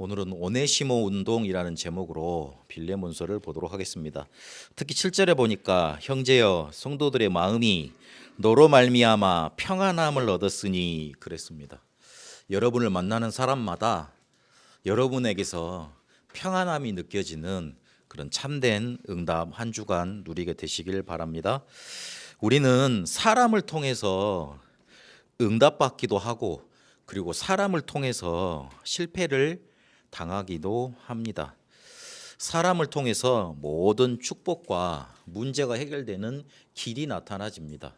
오늘은 오네시모 운동이라는 제목으로 빌레몬서를 보도록 하겠습니다. 특히 7절에 보니까 형제여 성도들의 마음이 너로 말미암아 평안함을 얻었으니 그랬습니다. 여러분을 만나는 사람마다 여러분에게서 평안함이 느껴지는 그런 참된 응답 한 주간 누리게 되시길 바랍니다. 우리는 사람을 통해서 응답받기도 하고 그리고 사람을 통해서 실패를 당하기도 합니다. 사람을 통해서 모든 축복과 문제가 해결되는 길이 나타나집니다.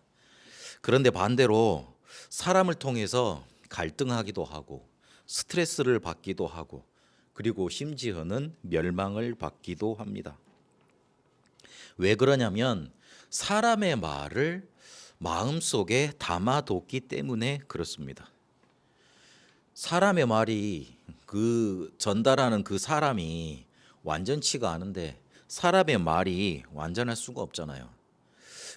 그런데 반대로 사람을 통해서 갈등하기도 하고 스트레스를 받기도 하고 그리고 심지어는 멸망을 받기도 합니다. 왜 그러냐면 사람의 말을 마음속에 담아뒀기 때문에 그렇습니다. 사람의 말이 그 전달하는 그 사람이 완전치가 않은데 사람의 말이 완전할 수가 없잖아요.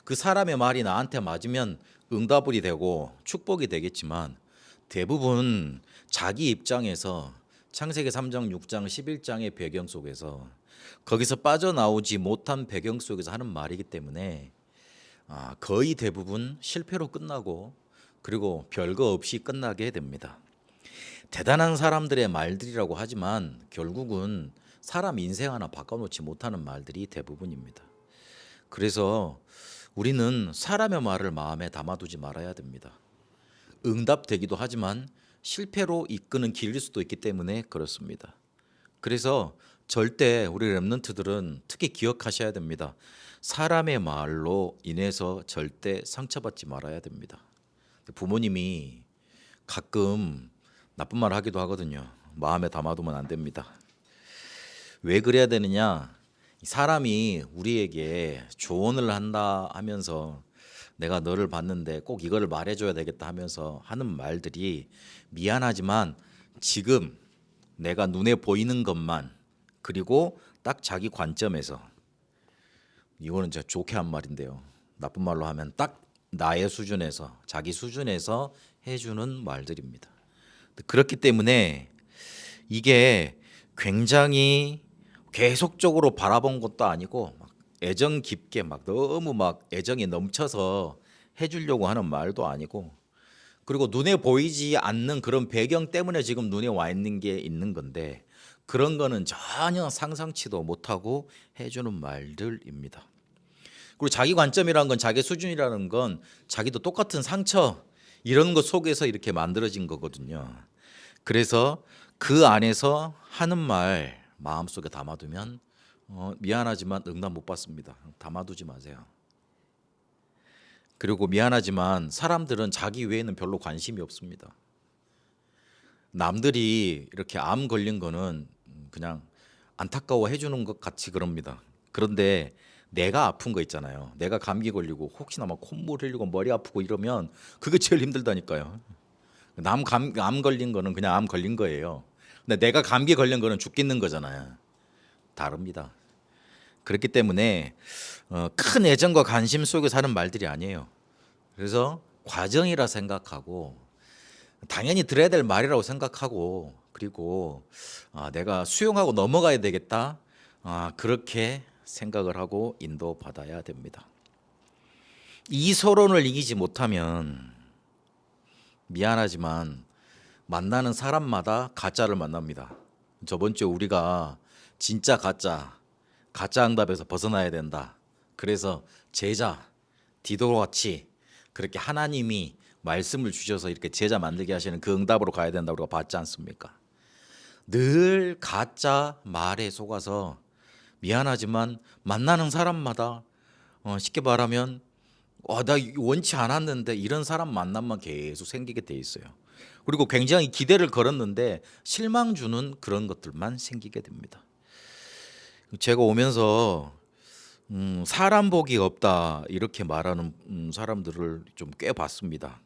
그 사람의 말이 나한테 맞으면 응답이 되고 축복이 되겠지만 대부분 자기 입장에서 창세기 3장, 6장, 11장의 배경 속에서 거기서 빠져나오지 못한 배경 속에서 하는 말이기 때문에 거의 대부분 실패로 끝나고 그리고 별거 없이 끝나게 됩니다. 대단한 사람들의 말들이라고 하지만 결국은 사람 인생 하나 바꿔놓지 못하는 말들이 대부분입니다. 그래서 우리는 사람의 말을 마음에 담아두지 말아야 됩니다. 응답되기도 하지만 실패로 이끄는 길일 수도 있기 때문에 그렇습니다. 그래서 절대 우리 렘넌트들은 특히 기억하셔야 됩니다. 사람의 말로 인해서 절대 상처받지 말아야 됩니다. 부모님이 가끔 나쁜 말 하기도 하거든요. 마음에 담아두면 안 됩니다. 왜 그래야 되느냐? 사람이 우리에게 조언을 한다 하면서 내가 너를 봤는데 꼭 이거를 말해줘야 되겠다 하면서 하는 말들이 미안하지만 지금 내가 눈에 보이는 것만 그리고 딱 자기 관점에서 이거는 제가 좋게 한 말인데요. 나쁜 말로 하면 딱 나의 수준에서 자기 수준에서 해주는 말들입니다. 그렇기 때문에 이게 굉장히 계속적으로 바라본 것도 아니고 애정 깊게 너무 애정이 넘쳐서 해주려고 하는 말도 아니고 그리고 눈에 보이지 않는 그런 배경 때문에 지금 눈에 와 있는 게 있는 건데 그런 거는 전혀 상상치도 못하고 해주는 말들입니다. 그리고 자기 관점이라는 건 자기 수준이라는 건 자기도 똑같은 상처 이런 것 속에서 이렇게 만들어진 거거든요. 그래서 그 안에서 하는 말 마음속에 담아두면 미안하지만 응답 못 받습니다. 담아두지 마세요. 그리고 미안하지만 사람들은 자기 외에는 별로 관심이 없습니다. 남들이 이렇게 암 걸린 거는 그냥 안타까워 해주는 것 같이 그럽니다. 그런데 내가 아픈 거 있잖아요. 내가 감기 걸리고 혹시나 콧물 흘리고 머리 아프고 이러면 그게 제일 힘들다니까요. 암 걸린 거는 그냥 암 걸린 거예요. 근데 내가 감기 걸린 거는 죽겠는 거잖아요. 다릅니다. 그렇기 때문에 큰 애정과 관심 속에서 하는 말들이 아니에요. 그래서 과정이라 생각하고 당연히 들어야 될 말이라고 생각하고 그리고 내가 수용하고 넘어가야 되겠다. 그렇게 생각을 하고 인도받아야 됩니다. 이 서론을 이기지 못하면 미안하지만 만나는 사람마다 가짜를 만납니다. 저번 주에 우리가 진짜 가짜 응답에서 벗어나야 된다. 그래서 제자 디도같이 그렇게 하나님이 말씀을 주셔서 이렇게 제자 만들게 하시는 그 응답으로 가야 된다 우리가 봤지 않습니까? 늘 가짜 말에 속아서 미안하지만 만나는 사람마다 쉽게 말하면 나 원치 않았는데 이런 사람 만남만 계속 생기게 돼 있어요. 그리고 굉장히 기대를 걸었는데 실망 주는 그런 것들만 생기게 됩니다. 제가 오면서 사람 복이 없다 이렇게 말하는 사람들을 좀 꽤 봤습니다.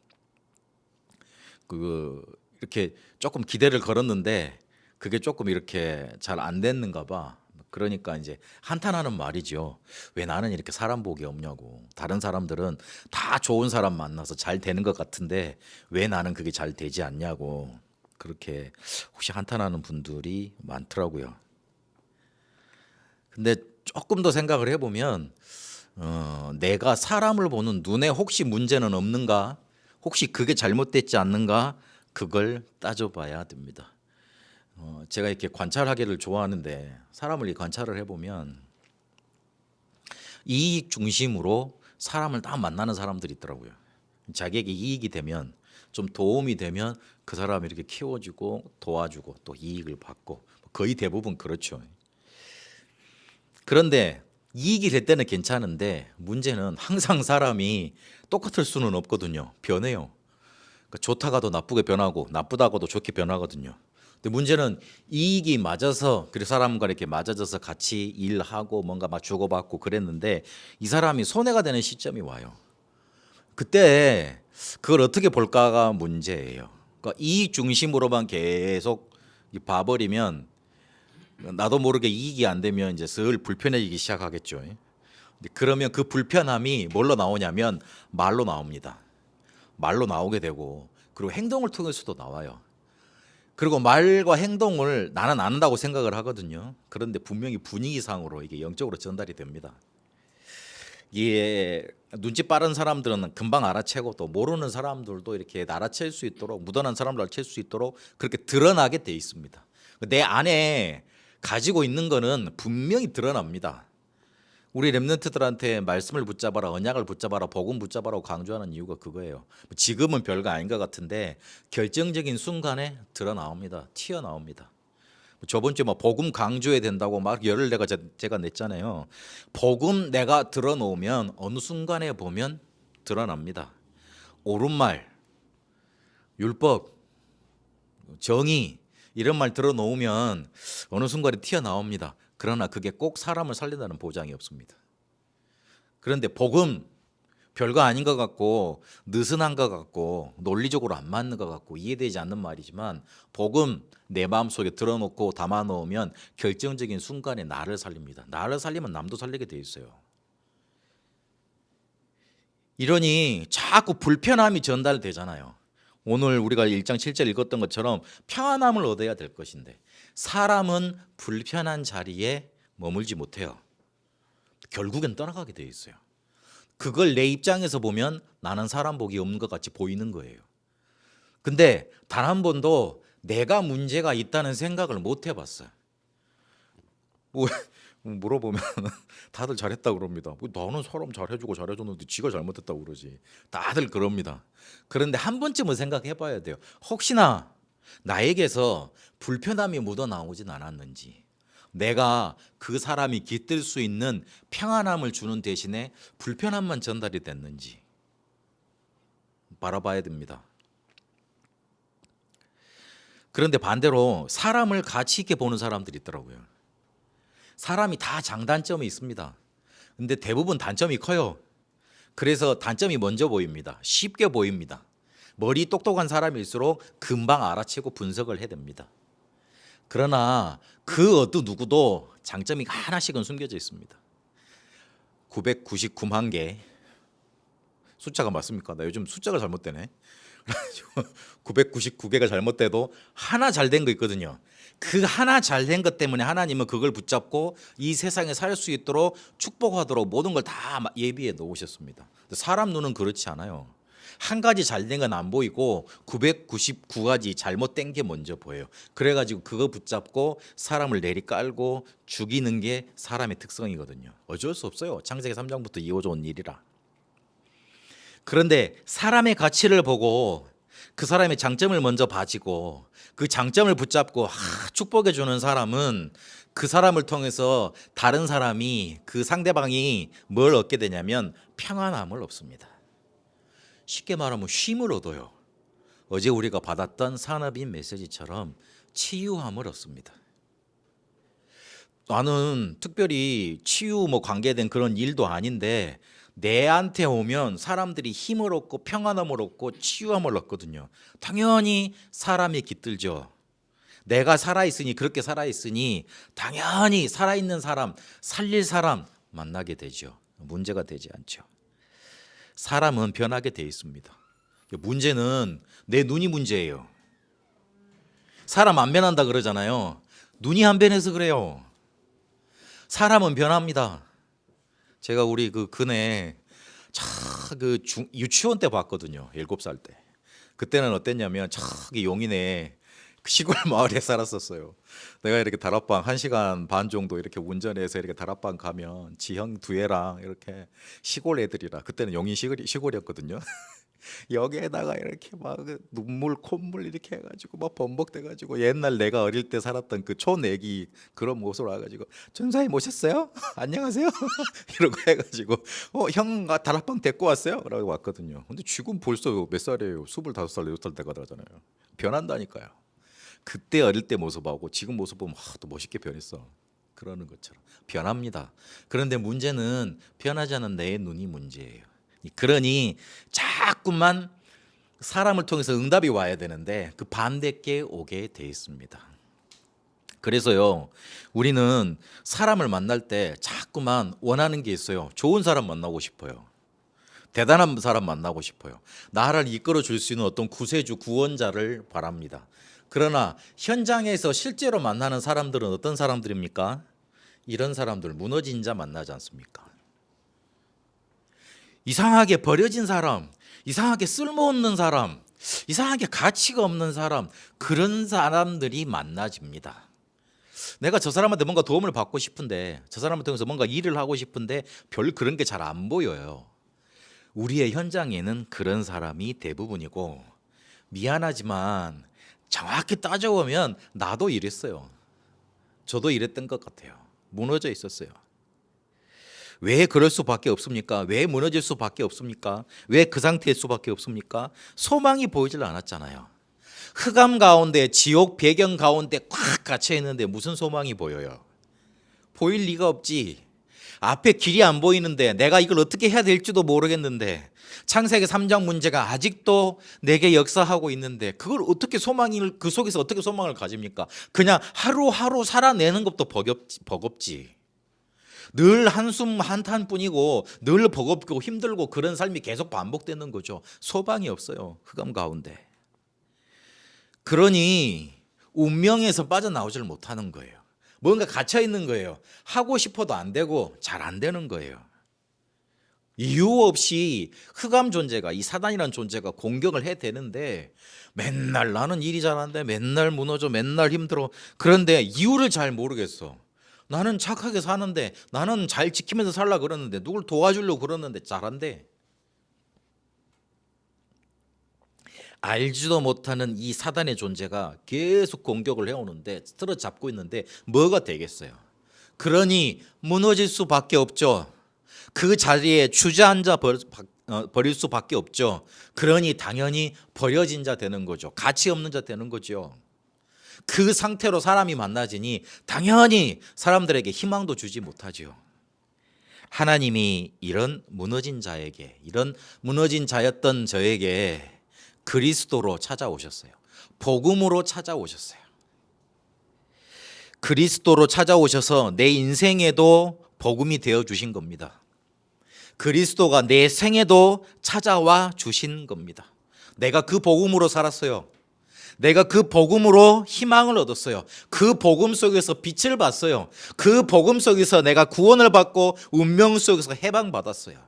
이렇게 조금 기대를 걸었는데 그게 조금 이렇게 잘 안 됐는가 봐. 그러니까 이제 한탄하는 말이죠. 왜 나는 이렇게 사람 복이 없냐고. 다른 사람들은 다 좋은 사람 만나서 잘 되는 것 같은데 왜 나는 그게 잘 되지 않냐고. 그렇게 혹시 한탄하는 분들이 많더라고요. 근데 조금 더 생각을 해보면 내가 사람을 보는 눈에 혹시 문제는 없는가? 혹시 그게 잘못됐지 않는가? 그걸 따져봐야 됩니다. 제가 이렇게 관찰하기를 좋아하는데 사람을 이 관찰을 해보면 이익 중심으로 사람을 딱 만나는 사람들이 있더라고요. 자기에게 이익이 되면 좀 도움이 되면 그 사람이 이렇게 키워주고 도와주고 또 이익을 받고 거의 대부분 그렇죠. 그런데 이익이 될 때는 괜찮은데 문제는 항상 사람이 똑같을 수는 없거든요. 변해요. 그러니까 좋다가도 나쁘게 변하고 나쁘다가도 좋게 변하거든요. 근데 문제는 이익이 맞아서 그 사람과 이렇게 맞아져서 같이 일하고 뭔가 막 주고받고 그랬는데 이 사람이 손해가 되는 시점이 와요. 그때 그걸 어떻게 볼까가 문제예요. 그러니까 이익 중심으로만 계속 봐버리면 나도 모르게 이익이 안 되면 이제 슬 불편해지기 시작하겠죠. 근데 그러면 그 불편함이 뭘로 나오냐면 말로 나옵니다. 말로 나오게 되고 그리고 행동을 통해서도 나와요. 그리고 말과 행동을 나는 안 한다고 생각을 하거든요. 그런데 분명히 분위기상으로 이게 영적으로 전달이 됩니다. 이게 눈치 빠른 사람들은 금방 알아채고 또 모르는 사람들도 이렇게 알아챌 수 있도록 무던한 사람들 알아챌 수 있도록 그렇게 드러나게 돼 있습니다. 내 안에 가지고 있는 거는 분명히 드러납니다. 우리 렘넌트들한테 말씀을 붙잡아라, 언약을 붙잡아라, 복음 붙잡아라고 강조하는 이유가 그거예요. 지금은 별거 아닌 것 같은데 결정적인 순간에 드러나옵니다. 튀어나옵니다. 저번 주에 뭐 복음 강조해야 된다고 막 열을 제가 냈잖아요. 복음 내가 들어놓으면 어느 순간에 보면 드러납니다. 옳은 말, 율법, 정의 이런 말 들어놓으면 어느 순간에 튀어나옵니다. 그러나 그게 꼭 사람을 살린다는 보장이 없습니다. 그런데 복음 별거 아닌 것 같고 느슨한 것 같고 논리적으로 안 맞는 것 같고 이해되지 않는 말이지만 복음 내 마음속에 들어놓고 담아놓으면 결정적인 순간에 나를 살립니다. 나를 살리면 남도 살리게 돼 있어요. 이러니 자꾸 불편함이 전달되잖아요. 오늘 우리가 1장 7절 읽었던 것처럼 평안함을 얻어야 될 것인데 사람은 불편한 자리에 머물지 못해요. 결국엔 떠나가게 돼 있어요. 그걸 내 입장에서 보면 나는 사람 복이 없는 것 같이 보이는 거예요. 근데 단 한 번도 내가 문제가 있다는 생각을 못 해봤어요. 뭐 물어보면 다들 잘했다 그럽니다. 나는 사람 잘해주고 잘해줬는데 지가 잘못했다고 그러지. 다들 그럽니다. 그런데 한 번쯤은 생각해봐야 돼요. 혹시나 나에게서 불편함이 묻어나오진 않았는지, 내가 그 사람이 깃들 수 있는 평안함을 주는 대신에 불편함만 전달이 됐는지 바라봐야 됩니다. 그런데 반대로 사람을 가치 있게 보는 사람들이 있더라고요. 사람이 다 장단점이 있습니다. 근데 대부분 단점이 커요. 그래서 단점이 먼저 보입니다. 쉽게 보입니다. 머리 똑똑한 사람일수록 금방 알아채고 분석을 해냅니다. 그러나 그 어느 누구도 장점이 하나씩은 숨겨져 있습니다. 999만 개. 숫자가 맞습니까? 나 요즘 숫자가 잘못되네. 999개가 잘못돼도 하나 잘 된 거 있거든요. 그 하나 잘 된 것 때문에 하나님은 그걸 붙잡고 이 세상에 살 수 있도록 축복하도록 모든 걸 다 예비해 놓으셨습니다. 사람 눈은 그렇지 않아요. 한 가지 잘 된 건 안 보이고 999가지 잘못된 게 먼저 보여요. 그래가지고 그거 붙잡고 사람을 내리깔고 죽이는 게 사람의 특성이거든요. 어쩔 수 없어요. 창세기 3장부터 이어져 온 일이라. 그런데 사람의 가치를 보고 그 사람의 장점을 먼저 봐지고 그 장점을 붙잡고 축복해 주는 사람은 그 사람을 통해서 다른 사람이 그 상대방이 뭘 얻게 되냐면 평안함을 얻습니다. 쉽게 말하면 쉼을 얻어요. 어제 우리가 받았던 산업인 메시지처럼 치유함을 얻습니다. 나는 특별히 치유 관계된 그런 일도 아닌데 내한테 오면 사람들이 힘을 얻고 평안함을 얻고 치유함을 얻거든요. 당연히 사람이 깃들죠. 내가 살아있으니 그렇게 살아있으니 당연히 살아있는 사람, 살릴 사람 만나게 되죠. 문제가 되지 않죠. 사람은 변하게 돼 있습니다. 문제는 내 눈이 문제예요. 사람 안 변한다 그러잖아요. 눈이 안 변해서 그래요. 사람은 변합니다. 제가 우리 그 근에 유치원 때 봤거든요. 7살 때. 그때는 어땠냐면 저기 용인에 시골 마을에 살았었어요. 내가 이렇게 다락방 1시간 반 정도 이렇게 운전해서 이렇게 다락방 가면 지형 두 애랑 이렇게 시골 애들이라, 그때는 용인 시골이었거든요. 여기에다가 이렇게 막 눈물 콧물 이렇게 해가지고 막 범벅돼가지고 옛날 내가 어릴 때 살았던 그 촌애기 그런 모습으로 와가지고 전사님 오셨어요? 안녕하세요? 이러고 해가지고 형 다락방 데리고 왔어요? 라고 왔거든요. 근데 지금 벌써 몇 살이에요? 25살 6살 돼가잖아요. 변한다니까요. 그때 어릴 때 모습하고 지금 모습 보면 또 멋있게 변했어. 그러는 것처럼 변합니다. 그런데 문제는 변하지 않은 내 눈이 문제예요. 그러니 자꾸만 사람을 통해서 응답이 와야 되는데 그 반대께 오게 돼 있습니다. 그래서요, 우리는 사람을 만날 때 자꾸만 원하는 게 있어요. 좋은 사람 만나고 싶어요. 대단한 사람 만나고 싶어요. 나를 이끌어 줄 수 있는 어떤 구세주, 구원자를 바랍니다. 그러나 현장에서 실제로 만나는 사람들은 어떤 사람들입니까? 이런 사람들, 무너진 자 만나지 않습니까? 이상하게 버려진 사람, 이상하게 쓸모없는 사람, 이상하게 가치가 없는 사람, 그런 사람들이 만나집니다. 내가 저 사람한테 뭔가 도움을 받고 싶은데, 저 사람을 통해서 뭔가 일을 하고 싶은데 별 그런 게 잘 안 보여요. 우리의 현장에는 그런 사람이 대부분이고, 미안하지만 정확히 따져보면 나도 이랬어요. 저도 이랬던 것 같아요. 무너져 있었어요. 왜 그럴 수밖에 없습니까? 왜 무너질 수밖에 없습니까? 왜 그 상태일 수밖에 없습니까? 소망이 보이질 않았잖아요. 흑암 가운데, 지옥 배경 가운데 꽉 갇혀 있는데 무슨 소망이 보여요? 보일 리가 없지. 앞에 길이 안 보이는데, 내가 이걸 어떻게 해야 될지도 모르겠는데, 창세기 3장 문제가 아직도 내게 역사하고 있는데, 그걸 어떻게 그 속에서 어떻게 소망을 가집니까? 그냥 하루하루 살아내는 것도 버겁지. 늘 한숨 한탄뿐이고 늘 버겁고 힘들고 그런 삶이 계속 반복되는 거죠. 소망이 없어요. 흑암 가운데. 그러니 운명에서 빠져나오질 못하는 거예요. 뭔가 갇혀 있는 거예요. 하고 싶어도 안 되고 잘 안 되는 거예요. 이유 없이 흑암 존재가, 이 사단이라는 존재가 공격을 해대는데, 맨날 나는 일이 잘하는데 맨날 무너져, 맨날 힘들어. 그런데 이유를 잘 모르겠어. 나는 착하게 사는데, 나는 잘 지키면서 살라 그러는데, 누굴 도와주려고 그러는데 잘한대. 알지도 못하는 이 사단의 존재가 계속 공격을 해오는데, 틀어잡고 있는데 뭐가 되겠어요? 그러니 무너질 수밖에 없죠. 그 자리에 주저앉아 버릴 수밖에 없죠. 그러니 당연히 버려진 자 되는 거죠. 가치 없는 자 되는 거죠. 그 상태로 사람이 만나지니 당연히 사람들에게 희망도 주지 못하지요. 하나님이 이런 무너진 자에게, 이런 무너진 자였던 저에게 그리스도로 찾아오셨어요. 복음으로 찾아오셨어요. 그리스도로 찾아오셔서 내 인생에도 복음이 되어 주신 겁니다. 그리스도가 내 생에도 찾아와 주신 겁니다. 내가 그 복음으로 살았어요. 내가 그 복음으로 희망을 얻었어요. 그 복음 속에서 빛을 봤어요. 그 복음 속에서 내가 구원을 받고 운명 속에서 해방받았어요.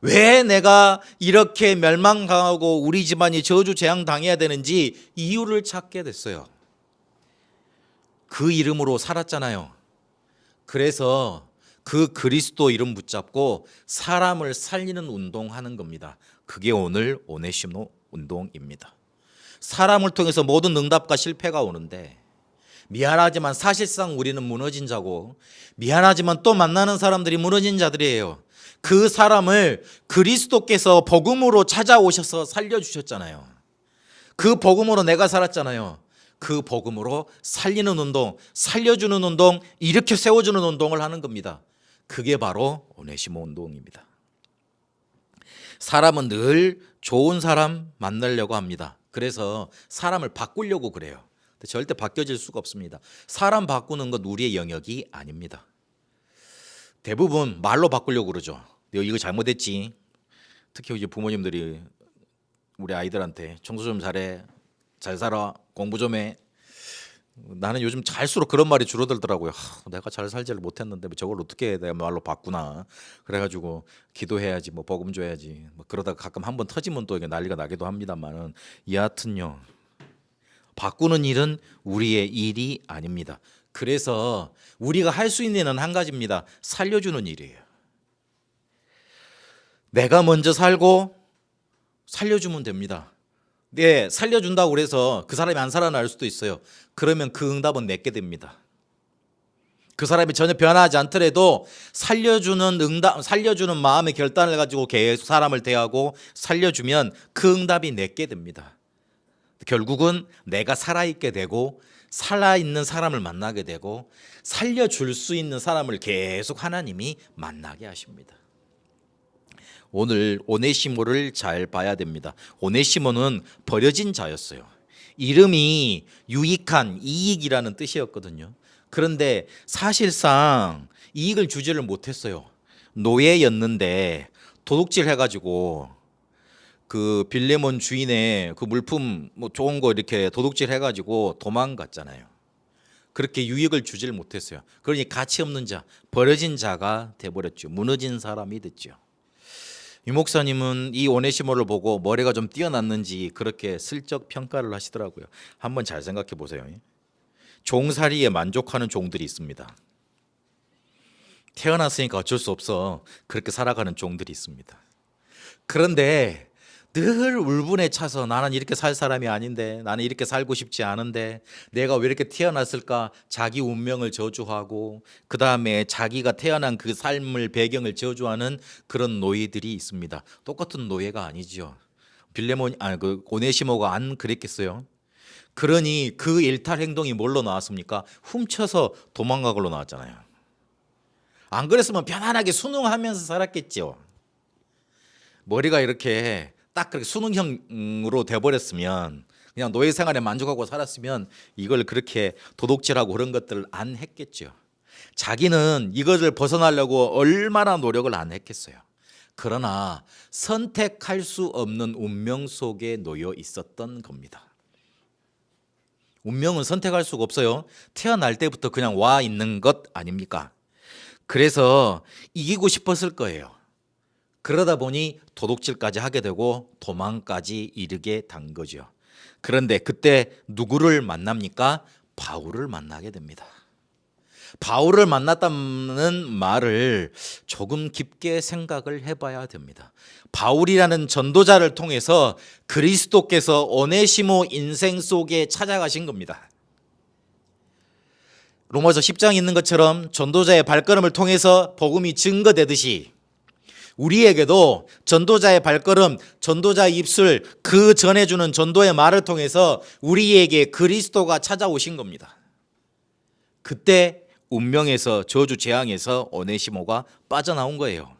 왜 내가 이렇게 멸망당하고 우리 집안이 저주 재앙 당해야 되는지 이유를 찾게 됐어요. 그 이름으로 살았잖아요. 그래서 그 그리스도 이름 붙잡고 사람을 살리는 운동하는 겁니다. 그게 오늘 오네시모 운동입니다. 사람을 통해서 모든 응답과 실패가 오는데, 미안하지만 사실상 우리는 무너진 자고, 미안하지만 또 만나는 사람들이 무너진 자들이에요. 그 사람을 그리스도께서 복음으로 찾아오셔서 살려주셨잖아요. 그 복음으로 내가 살았잖아요. 그 복음으로 살리는 운동, 살려주는 운동, 일으켜 세워주는 운동을 하는 겁니다. 그게 바로 오네시모 운동입니다. 사람은 늘 좋은 사람 만나려고 합니다. 그래서 사람을 바꾸려고 그래요. 절대 바뀌어질 수가 없습니다. 사람 바꾸는 건 우리의 영역이 아닙니다. 대부분 말로 바꾸려고 그러죠. 너 이거 잘못했지. 특히 이제 부모님들이 우리 아이들한테 청소 좀 잘해, 잘 살아, 공부 좀 해. 나는 요즘 잘수록 그런 말이 줄어들더라고요. 내가 잘 살지를 못했는데 뭐 저걸 어떻게 내 말로 바꾸나. 그래가지고 기도해야지, 뭐 복음 줘야지. 뭐 그러다가 가끔 한번 터지면 또 이게 난리가 나기도 합니다만은, 여하튼요, 바꾸는 일은 우리의 일이 아닙니다. 그래서 우리가 할 수 있는 일은 한 가지입니다. 살려주는 일이에요. 내가 먼저 살고 살려주면 됩니다. 네, 살려준다고 그래서 그 사람이 안 살아날 수도 있어요. 그러면 그 응답은 내게 됩니다. 그 사람이 전혀 변하지 않더라도 살려주는 마음의 결단을 가지고 계속 사람을 대하고 살려주면 그 응답이 내게 됩니다. 결국은 내가 살아있게 되고 살아있는 사람을 만나게 되고 살려줄 수 있는 사람을 계속 하나님이 만나게 하십니다. 오늘 오네시모를 잘 봐야 됩니다. 오네시모는 버려진 자였어요. 이름이 유익한, 이익이라는 뜻이었거든요. 그런데 사실상 이익을 주지를 못했어요. 노예였는데 도둑질 해가지고 그 빌레몬 주인의 그 물품 뭐 좋은 거 이렇게 도둑질 해가지고 도망갔잖아요. 그렇게 유익을 주질 못했어요. 그러니 가치 없는 자, 버려진 자가 돼버렸죠. 무너진 사람이 됐죠. 유 목사님은 이 오네시모를 보고 머리가 좀 뛰어났는지 그렇게 슬쩍 평가를 하시더라고요. 한번 잘 생각해 보세요. 종살이에 만족하는 종들이 있습니다. 태어났으니까 어쩔 수 없어. 그렇게 살아가는 종들이 있습니다. 그런데 늘 울분에 차서 나는 이렇게 살 사람이 아닌데, 나는 이렇게 살고 싶지 않은데, 내가 왜 이렇게 태어났을까? 자기 운명을 저주하고 그 다음에 자기가 태어난 그 삶을 배경을 저주하는 그런 노예들이 있습니다. 똑같은 노예가 아니죠. 그 오네시모가 안 그랬겠어요? 그러니 그 일탈 행동이 뭘로 나왔습니까? 훔쳐서 도망가걸로 나왔잖아요. 안 그랬으면 편안하게 순응하면서 살았겠죠. 머리가 이렇게 딱 그렇게 순응형으로 돼버렸으면, 그냥 노예 생활에 만족하고 살았으면 이걸 그렇게 도둑질하고 그런 것들을 안 했겠죠. 자기는 이것을 벗어나려고 얼마나 노력을 안 했겠어요. 그러나 선택할 수 없는 운명 속에 놓여 있었던 겁니다. 운명은 선택할 수가 없어요. 태어날 때부터 그냥 와 있는 것 아닙니까? 그래서 이기고 싶었을 거예요. 그러다 보니 도둑질까지 하게 되고 도망까지 이르게 된 거죠. 그런데 그때 누구를 만납니까? 바울을 만나게 됩니다. 바울을 만났다는 말을 조금 깊게 생각을 해봐야 됩니다. 바울이라는 전도자를 통해서 그리스도께서 오네시모 인생 속에 찾아가신 겁니다. 로마서 10장에 있는 것처럼 전도자의 발걸음을 통해서 복음이 증거되듯이 우리에게도 전도자의 발걸음, 전도자의 입술, 그 전해주는 전도의 말을 통해서 우리에게 그리스도가 찾아오신 겁니다. 그때 운명에서, 저주 재앙에서 오네시모가 빠져나온 거예요.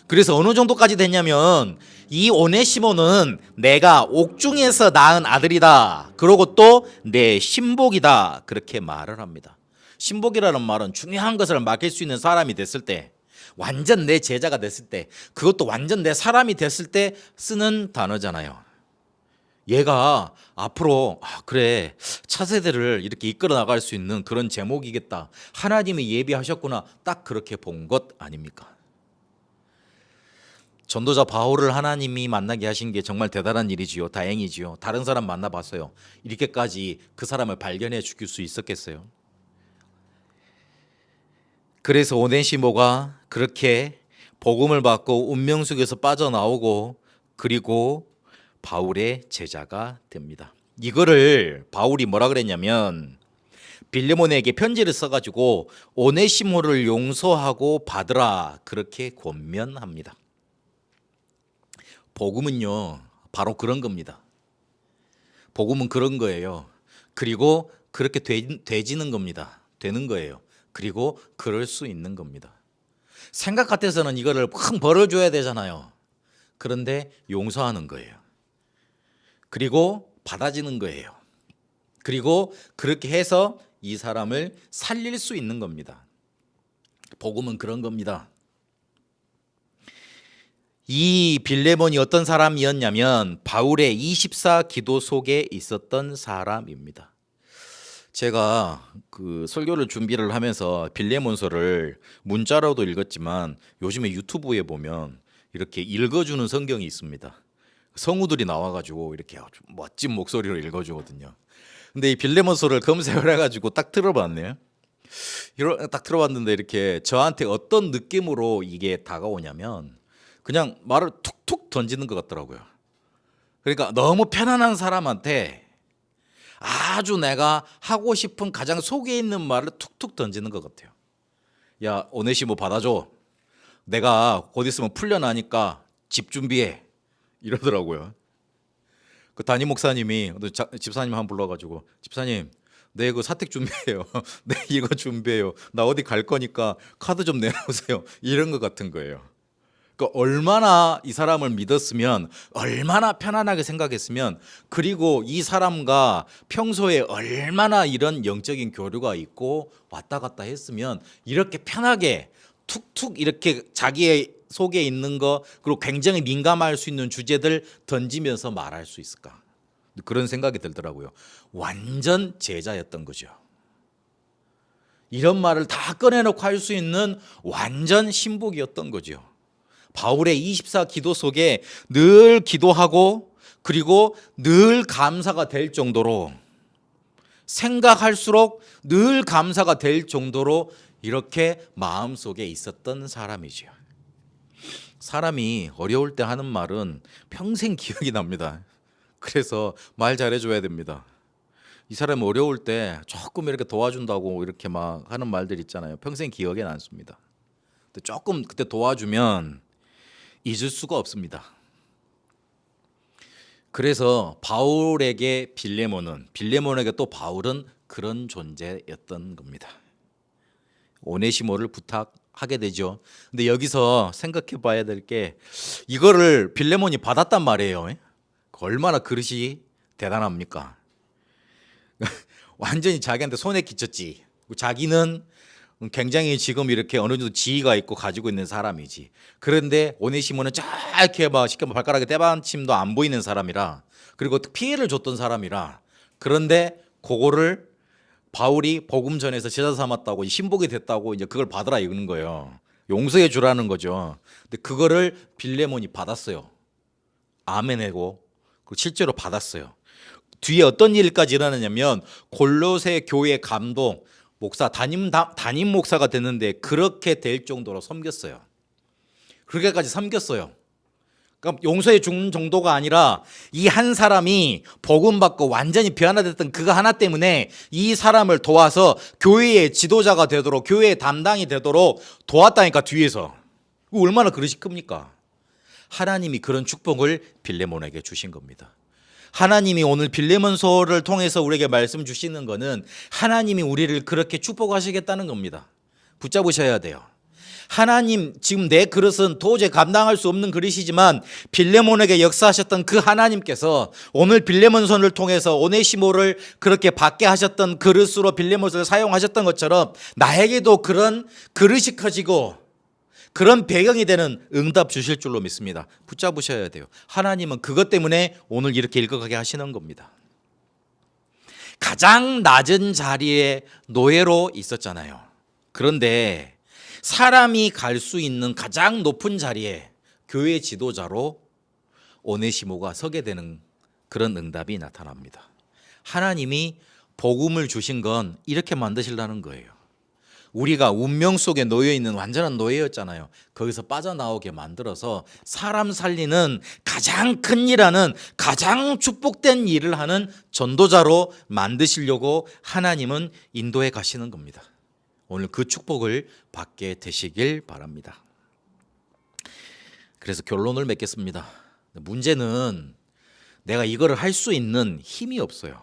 그래서 어느 정도까지 됐냐면, 이 오네시모는 내가 옥중에서 낳은 아들이다, 그러고 또 내 신복이다, 그렇게 말을 합니다. 신복이라는 말은 중요한 것을 맡길 수 있는 사람이 됐을 때, 완전 내 제자가 됐을 때, 그것도 완전 내 사람이 됐을 때 쓰는 단어잖아요. 얘가 앞으로 그래, 차세대를 이렇게 이끌어 나갈 수 있는 그런 제목이겠다, 하나님이 예비하셨구나, 딱 그렇게 본 것 아닙니까? 전도자 바울을 하나님이 만나게 하신 게 정말 대단한 일이지요. 다행이지요. 다른 사람 만나봤어요. 이렇게까지 그 사람을 발견해 죽일 수 있었겠어요? 그래서 오네시모가 그렇게 복음을 받고 운명 속에서 빠져나오고, 그리고 바울의 제자가 됩니다. 이거를 바울이 뭐라 그랬냐면, 빌레몬에게 편지를 써가지고 오네시모를 용서하고 받으라, 그렇게 권면합니다. 복음은요, 바로 그런 겁니다. 복음은 그런 거예요. 그리고 그렇게 되지는 겁니다. 되는 거예요. 그리고 그럴 수 있는 겁니다. 생각 같아서는 이거를 팍 벌어줘야 되잖아요. 그런데 용서하는 거예요. 그리고 받아지는 거예요. 그리고 그렇게 해서 이 사람을 살릴 수 있는 겁니다. 복음은 그런 겁니다. 이 빌레몬이 어떤 사람이었냐면 바울의 24 기도 속에 있었던 사람입니다. 제가 그 설교를 준비를 하면서 빌레몬서를 문자로도 읽었지만 요즘에 유튜브에 보면 이렇게 읽어주는 성경이 있습니다. 성우들이 나와가지고 이렇게 아주 멋진 목소리로 읽어주거든요. 근데 이 빌레몬서를 검색을 해가지고 딱 들어봤네요. 딱 들어봤는데 이렇게 저한테 어떤 느낌으로 이게 다가오냐면 그냥 말을 툭툭 던지는 것 같더라고요. 그러니까 너무 편안한 사람한테 아주 내가 하고 싶은 가장 속에 있는 말을 툭툭 던지는 것 같아요. 야, 오네시모 받아줘. 내가 곧 있으면 풀려나니까 집 준비해. 이러더라고요. 그 담임 목사님이 집사님 한 번 불러가지고 집사님, 내 그 사택 준비해요. 내 이거 준비해요. 나 어디 갈 거니까 카드 좀 내놓으세요. 이런 것 같은 거예요. 그러니까 얼마나 이 사람을 믿었으면, 얼마나 편안하게 생각했으면, 그리고 이 사람과 평소에 얼마나 이런 영적인 교류가 있고 왔다 갔다 했으면 이렇게 편하게 툭툭 이렇게 자기의 속에 있는 거, 그리고 굉장히 민감할 수 있는 주제들 던지면서 말할 수 있을까? 그런 생각이 들더라고요. 완전 제자였던 거죠. 이런 말을 다 꺼내놓고 할 수 있는 완전 신복이었던 거죠. 바울의 24 기도 속에 늘 기도하고 그리고 늘 감사가 될 정도로, 생각할수록 늘 감사가 될 정도로 이렇게 마음속에 있었던 사람이죠. 사람이 어려울 때 하는 말은 평생 기억이 납니다. 그래서 말 잘해줘야 됩니다. 이 사람이 어려울 때 조금 이렇게 도와준다고 이렇게 막 하는 말들 있잖아요. 평생 기억에 남습니다. 근데 조금 그때 도와주면 잊을 수가 없습니다. 그래서 바울에게 빌레몬에게 또 바울은 그런 존재였던 겁니다. 오네시모를 부탁하게 되죠. 근데 여기서 생각해 봐야 될 게, 이거를 빌레몬이 받았단 말이에요. 얼마나 그릇이 대단합니까? 완전히 자기한테 손에 끼쳤지. 자기는 굉장히 지금 이렇게 어느 정도 지위가 있고 가지고 있는 사람이지. 그런데 오네시모는 짧게 막 쉽게 발가락에 때반침도 안 보이는 사람이라, 그리고 피해를 줬던 사람이라. 그런데 그거를 바울이 복음 전에서 제자 삼았다고, 신복이 됐다고 이제 그걸 받으라 이러는 거예요. 용서해 주라는 거죠. 근데 그거를 빌레몬이 받았어요. 아멘하고 실제로 받았어요. 뒤에 어떤 일까지 일어나냐면 골로새 교회 감독 목사, 담임 목사가 됐는데 그렇게 될 정도로 섬겼어요. 그렇게까지 섬겼어요. 그러니까 용서해 준 정도가 아니라 이 한 사람이 복음 받고 완전히 변화됐던 그거 하나 때문에 이 사람을 도와서 교회의 지도자가 되도록, 교회의 담당이 되도록 도왔다니까, 뒤에서. 얼마나 그릇이 큽니까? 하나님이 그런 축복을 빌레몬에게 주신 겁니다. 하나님이 오늘 빌레몬서를 통해서 우리에게 말씀 주시는 것은 하나님이 우리를 그렇게 축복하시겠다는 겁니다. 붙잡으셔야 돼요. 하나님, 지금 내 그릇은 도저히 감당할 수 없는 그릇이지만 빌레몬에게 역사하셨던 그 하나님께서 오늘 빌레몬서를 통해서 오네시모를 그렇게 받게 하셨던 그릇으로 빌레몬서를 사용하셨던 것처럼 나에게도 그런 그릇이 커지고 그런 배경이 되는 응답 주실 줄로 믿습니다. 붙잡으셔야 돼요. 하나님은 그것 때문에 오늘 이렇게 읽어가게 하시는 겁니다. 가장 낮은 자리에 노예로 있었잖아요. 그런데 사람이 갈 수 있는 가장 높은 자리에 교회 지도자로 오네시모가 서게 되는 그런 응답이 나타납니다. 하나님이 복음을 주신 건 이렇게 만드시려는 거예요. 우리가 운명 속에 놓여 있는 완전한 노예였잖아요. 거기서 빠져나오게 만들어서 사람 살리는 가장 큰 일하는, 가장 축복된 일을 하는 전도자로 만드시려고 하나님은 인도해 가시는 겁니다. 오늘 그 축복을 받게 되시길 바랍니다. 그래서 결론을 맺겠습니다. 문제는 내가 이거를 할 수 있는 힘이 없어요.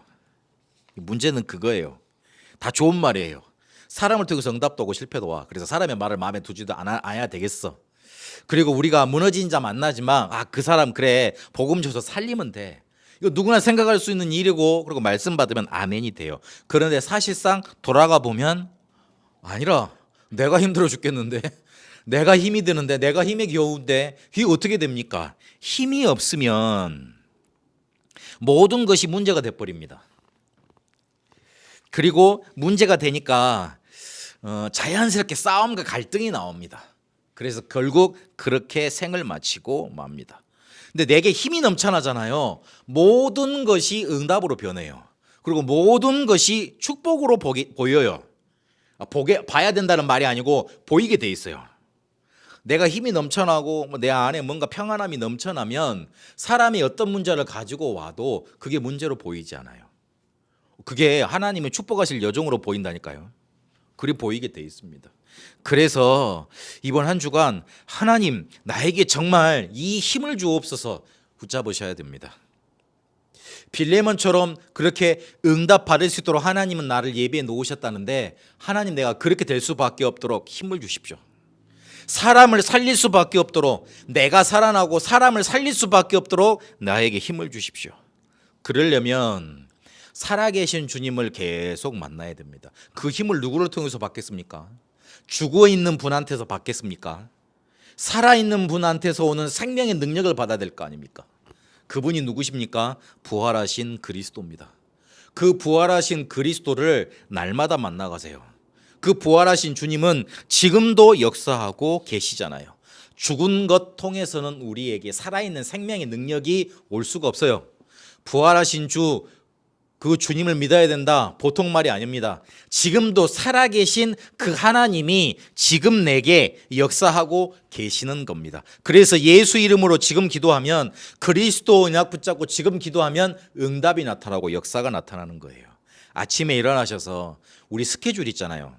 문제는 그거예요. 다 좋은 말이에요. 사람을 통해서 응답도 오고 실패도 와. 그래서 사람의 말을 마음에 두지도 않아야 되겠어. 그리고 우리가 무너진 자 만나지만 그 사람 그래 복음 줘서 살리면 돼. 이거 누구나 생각할 수 있는 일이고, 그리고 말씀 받으면 아멘이 돼요. 그런데 사실상 돌아가 보면 아니라, 내가 힘들어 죽겠는데, 내가 힘이 드는데, 내가 힘에 겨운데 이게 어떻게 됩니까? 힘이 없으면 모든 것이 문제가 돼버립니다. 그리고 문제가 되니까 자연스럽게 싸움과 갈등이 나옵니다. 그래서 결국 그렇게 생을 마치고 맙니다. 근데 내게 힘이 넘쳐나잖아요. 모든 것이 응답으로 변해요. 그리고 모든 것이 축복으로 보여요. 봐야 된다는 말이 아니고 보이게 돼 있어요. 내가 힘이 넘쳐나고 내 안에 뭔가 평안함이 넘쳐나면 사람이 어떤 문제를 가지고 와도 그게 문제로 보이지 않아요. 그게 하나님의 축복하실 여정으로 보인다니까요. 그리 보이게 돼 있습니다. 그래서 이번 한 주간 하나님 나에게 정말 이 힘을 주옵소서 붙잡으셔야 됩니다. 빌레몬처럼 그렇게 응답 받을 수 있도록 하나님은 나를 예비해 놓으셨다는데 하나님 내가 그렇게 될 수밖에 없도록 힘을 주십시오. 사람을 살릴 수밖에 없도록 내가 살아나고 사람을 살릴 수밖에 없도록 나에게 힘을 주십시오. 그러려면 살아계신 주님을 계속 만나야 됩니다. 그 힘을 누구를 통해서 받겠습니까? 죽어있는 분한테서 받겠습니까? 살아있는 분한테서 오는 생명의 능력을 받아야 될 거 아닙니까? 그분이 누구십니까? 부활하신 그리스도입니다. 그 부활하신 그리스도를 날마다 만나가세요. 그 부활하신 주님은 지금도 역사하고 계시잖아요. 죽은 것 통해서는 우리에게 살아있는 생명의 능력이 올 수가 없어요. 부활하신 주, 그 주님을 믿어야 된다. 보통 말이 아닙니다. 지금도 살아계신 그 하나님이 지금 내게 역사하고 계시는 겁니다. 그래서 예수 이름으로 지금 기도하면, 그리스도 언약 붙잡고 지금 기도하면 응답이 나타나고 역사가 나타나는 거예요. 아침에 일어나셔서 우리 스케줄 있잖아요.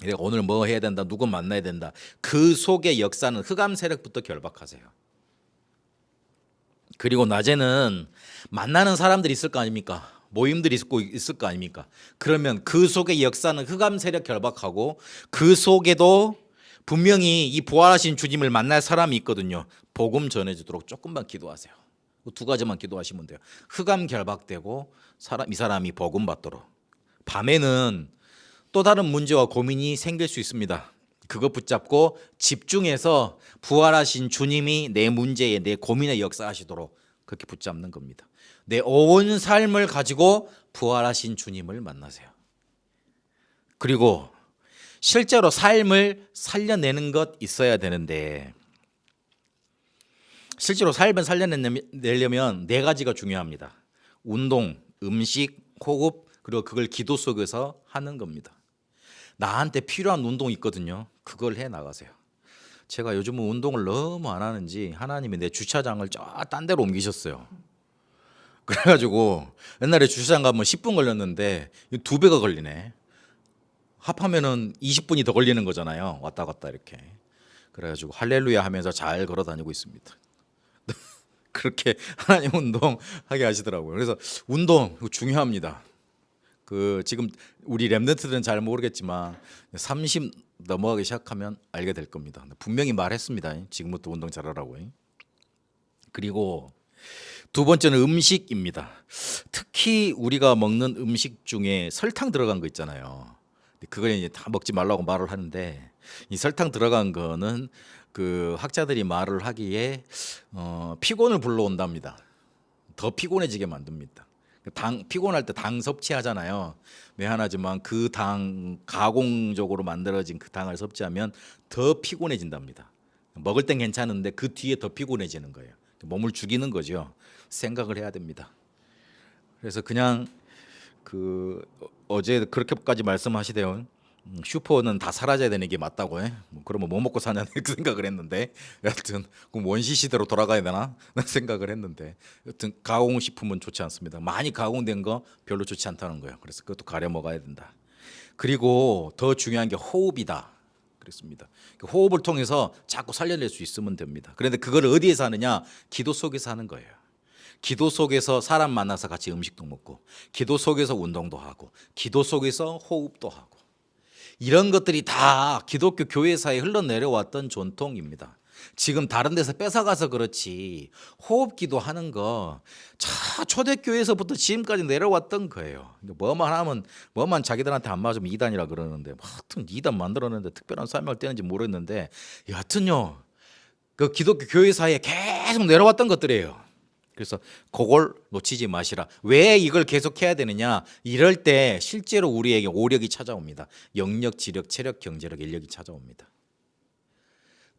내가 오늘 뭐 해야 된다, 누구 만나야 된다. 그 속의 역사는 흑암 세력부터 결박하세요. 그리고 낮에는 만나는 사람들이 있을 거 아닙니까? 모임들이 있을 거 아닙니까? 그러면 그 속의 역사는 흑암 세력 결박하고 그 속에도 분명히 이 부활하신 주님을 만날 사람이 있거든요. 복음 전해주도록 조금만 기도하세요. 두 가지만 기도하시면 돼요. 흑암 결박되고 이 사람이 복음 받도록. 밤에는 또 다른 문제와 고민이 생길 수 있습니다. 그거 붙잡고 집중해서 부활하신 주님이 내 문제에, 내 고민에 역사하시도록 그렇게 붙잡는 겁니다. 내 온 삶을 가지고 부활하신 주님을 만나세요. 그리고 실제로 삶을 살려내는 것 있어야 되는데, 실제로 삶을 살려내려면 네 가지가 중요합니다. 운동, 음식, 호흡, 그리고 그걸 기도 속에서 하는 겁니다. 나한테 필요한 운동이 있거든요. 그걸 해 나가세요. 제가 요즘은 운동을 너무 안 하는지 하나님이 내 주차장을 저 딴 데로 옮기셨어요. 그래가지고 옛날에 주차장 가면 10분 걸렸는데 2배가 걸리네. 합하면은 20분이 더 걸리는 거잖아요. 왔다 갔다 이렇게. 그래가지고 할렐루야 하면서 잘 걸어 다니고 있습니다. 그렇게 하나님 운동하게 하시더라고요. 그래서 운동 중요합니다. 지금 우리 렘넌트들은 잘 모르겠지만 30 넘어가기 시작하면 알게 될 겁니다. 분명히 말했습니다. 지금부터 운동 잘하라고. 그리고 두 번째는 음식입니다. 특히 우리가 먹는 음식 중에 설탕 들어간 거 있잖아요. 그걸 이제 다 먹지 말라고 말을 하는데, 이 설탕 들어간 거는 그 학자들이 말을 하기에 피곤을 불러온답니다. 더 피곤해지게 만듭니다. 피곤할 때 당 섭취하잖아요. 미안하지만 그 당, 가공적으로 만들어진 그 당을 섭취하면 더 피곤해진답니다. 먹을 땐 괜찮은데 그 뒤에 더 피곤해지는 거예요. 몸을 죽이는 거죠. 생각을 해야 됩니다. 그래서 그냥 어제 그렇게까지 말씀하시대요. 슈퍼는 다 사라져야 되는 게 맞다고 해. 그러면 뭐 먹고 사냐 그 생각을 했는데, 여하튼 그럼 원시 시대로 돌아가야 되나 생각을 했는데, 여하튼 가공식품은 좋지 않습니다. 많이 가공된 거 별로 좋지 않다는 거예요. 그래서 그것도 가려 먹어야 된다. 그리고 더 중요한 게 호흡이다. 그렇습니다. 호흡을 통해서 자꾸 살려낼 수 있으면 됩니다. 그런데 그걸 어디에서 하느냐? 기도 속에서 하는 거예요. 기도 속에서 사람 만나서 같이 음식도 먹고, 기도 속에서 운동도 하고, 기도 속에서 호흡도 하고, 이런 것들이 다 기독교 교회사에 흘러내려왔던 전통입니다. 지금 다른 데서 뺏어가서 그렇지 호흡기도 하는 거 초대교회에서부터 지금까지 내려왔던 거예요. 뭐만 자기들한테 안 맞으면 이단이라 그러는데, 하여튼 이단 만들었는데 특별한 설명을 떼는지 모르겠는데, 여하튼요 그 기독교 교회사에 계속 내려왔던 것들이에요. 그래서 그걸 놓치지 마시라. 왜 이걸 계속해야 되느냐? 이럴 때 실제로 우리에게 오력이 찾아옵니다. 영력, 지력, 체력, 경제력, 인력이 찾아옵니다.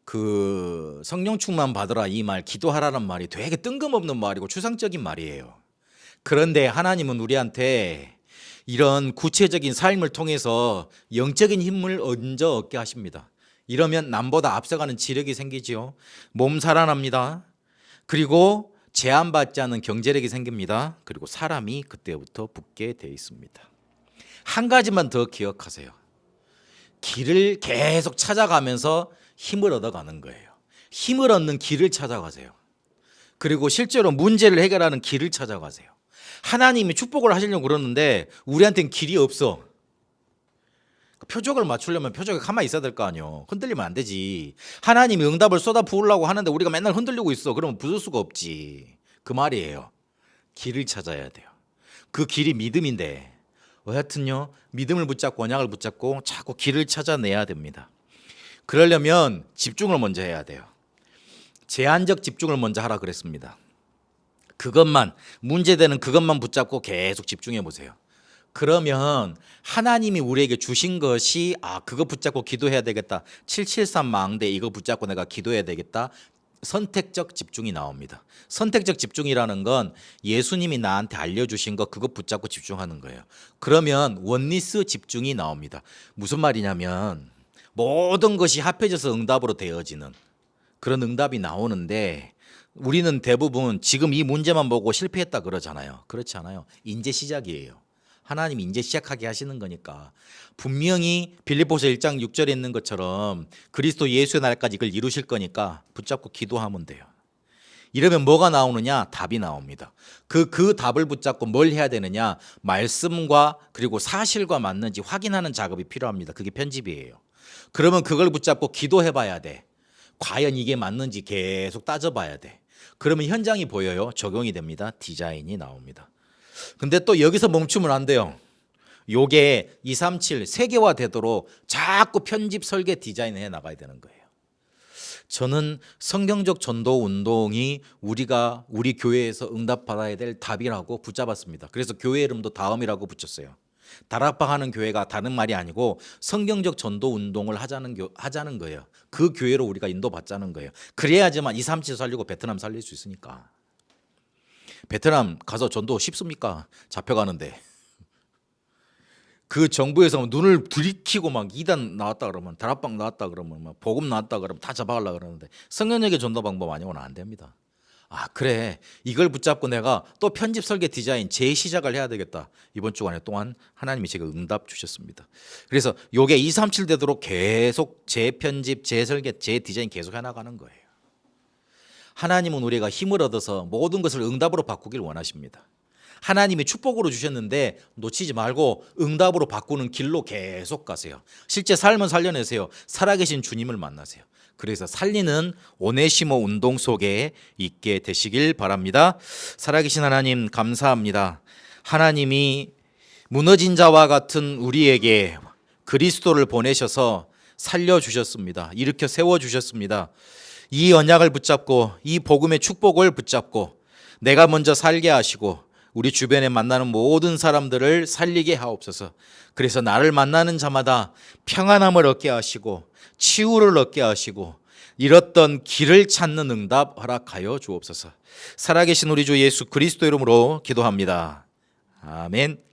그 성령 충만 받으라 이 말, 기도하라는 말이 되게 뜬금없는 말이고 추상적인 말이에요. 그런데 하나님은 우리한테 이런 구체적인 삶을 통해서 영적인 힘을 먼저 얻게 하십니다. 이러면 남보다 앞서가는 지력이 생기지요. 몸 살아납니다. 그리고 제한받지 않은 경제력이 생깁니다. 그리고 사람이 그때부터 붙게 돼 있습니다. 한 가지만 더 기억하세요. 길을 계속 찾아가면서 힘을 얻어가는 거예요. 힘을 얻는 길을 찾아가세요. 그리고 실제로 문제를 해결하는 길을 찾아가세요. 하나님이 축복을 하시려고 그러는데 우리한테는 길이 없어. 표적을 맞추려면 표적에 가만히 있어야 될 거 아니에요. 흔들리면 안 되지. 하나님이 응답을 쏟아 부으려고 하는데 우리가 맨날 흔들리고 있어. 그러면 부을 수가 없지. 그 말이에요. 길을 찾아야 돼요. 그 길이 믿음인데 여하튼요, 믿음을 붙잡고 언약을 붙잡고 자꾸 길을 찾아내야 됩니다. 그러려면 집중을 먼저 해야 돼요. 제한적 집중을 먼저 하라 그랬습니다. 그것만, 문제되는 그것만 붙잡고 계속 집중해 보세요. 그러면 하나님이 우리에게 주신 것이 그거 붙잡고 기도해야 되겠다. 773 망대 이거 붙잡고 내가 기도해야 되겠다. 선택적 집중이 나옵니다. 선택적 집중이라는 건 예수님이 나한테 알려주신 거 그거 붙잡고 집중하는 거예요. 그러면 원리스 집중이 나옵니다. 무슨 말이냐면 모든 것이 합해져서 응답으로 되어지는 그런 응답이 나오는데 우리는 대부분 지금 이 문제만 보고 실패했다 그러잖아요. 그렇지 않아요. 이제 시작이에요. 하나님이 이제 시작하게 하시는 거니까 분명히 빌립보서 1장 6절에 있는 것처럼 그리스도 예수의 날까지 이걸 이루실 거니까 붙잡고 기도하면 돼요. 이러면 뭐가 나오느냐? 답이 나옵니다. 그 답을 붙잡고 뭘 해야 되느냐? 말씀과 그리고 사실과 맞는지 확인하는 작업이 필요합니다. 그게 편집이에요. 그러면 그걸 붙잡고 기도해 봐야 돼. 과연 이게 맞는지 계속 따져봐야 돼. 그러면 현장이 보여요. 적용이 됩니다. 디자인이 나옵니다. 근데 또 여기서 멈추면 안 돼요. 요게 237 세계화 되도록 자꾸 편집 설계 디자인해 나가야 되는 거예요. 저는 성경적 전도 운동이 우리 교회에서 응답받아야 될 답이라고 붙잡았습니다. 그래서 교회 이름도 다음이라고 붙였어요. 다락방하는 교회가 다른 말이 아니고 성경적 전도 운동을 하자는 거예요. 그 교회로 우리가 인도받자는 거예요. 그래야지만 237 살리고 베트남 살릴 수 있으니까. 베트남 가서 전도 쉽습니까? 잡혀가는데. 그 정부에서 눈을 들이키고 막 이단 나왔다 그러면 다락방 나왔다 그러면 막 복음 나왔다 그러면 다 잡아가려고 그러는데 성경적인 전도 방법 아니고는 안 됩니다. 그래 이걸 붙잡고 내가 또 편집 설계 디자인 재시작을 해야 되겠다. 이번 주간에 또한 하나님이 제가 응답 주셨습니다. 그래서 요게 237 되도록 계속 재편집 재설계 재디자인 계속 해나가는 거예요. 하나님은 우리가 힘을 얻어서 모든 것을 응답으로 바꾸길 원하십니다. 하나님이 축복으로 주셨는데 놓치지 말고 응답으로 바꾸는 길로 계속 가세요. 실제 삶을 살려내세요. 살아계신 주님을 만나세요. 그래서 살리는 오네시모 운동 속에 있게 되시길 바랍니다. 살아계신 하나님 감사합니다. 하나님이 무너진 자와 같은 우리에게 그리스도를 보내셔서 살려주셨습니다. 일으켜 세워주셨습니다. 이 언약을 붙잡고 이 복음의 축복을 붙잡고 내가 먼저 살게 하시고 우리 주변에 만나는 모든 사람들을 살리게 하옵소서. 그래서 나를 만나는 자마다 평안함을 얻게 하시고 치유를 얻게 하시고 잃었던 길을 찾는 응답 허락하여 주옵소서. 살아계신 우리 주 예수 그리스도 이름으로 기도합니다. 아멘.